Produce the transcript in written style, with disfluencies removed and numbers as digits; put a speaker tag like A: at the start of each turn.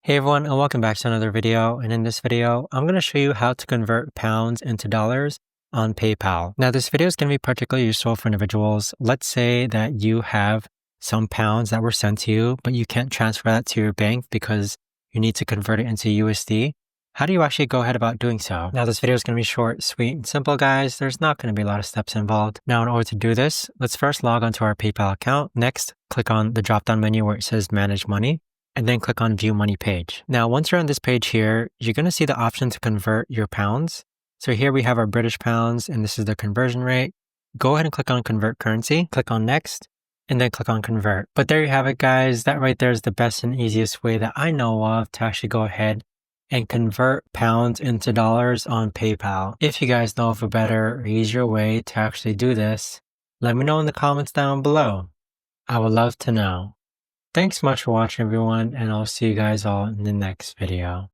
A: Hey everyone, and welcome back to another video. And in this video, I'm going to show you how to convert pounds into dollars on PayPal. Now, this video is going to be particularly useful for individuals. Let's say that you have some pounds that were sent to you, but you can't transfer that to your bank because you need to convert it into USD. How do you actually go ahead about doing so? Now, this video is going to be short, sweet, and simple, guys. There's not going to be a lot of steps involved. Now, in order to do this, let's first log onto our PayPal account. Next, click on the drop-down menu where it says Manage Money, and then click on View Money page. Now, once you're on this page here, you're going to see the option to convert your pounds. So here we have our British pounds, and this is the conversion rate. Go ahead and click on Convert Currency, click on Next, and then click on Convert. But there you have it, guys. That right there is the best and easiest way that I know of to actually go ahead and convert pounds into dollars on PayPal. If you guys know of a better or easier way to actually do this, let me know in the comments down below. I would love to know. Thanks so much for watching, everyone, and I'll see you guys all in the next video.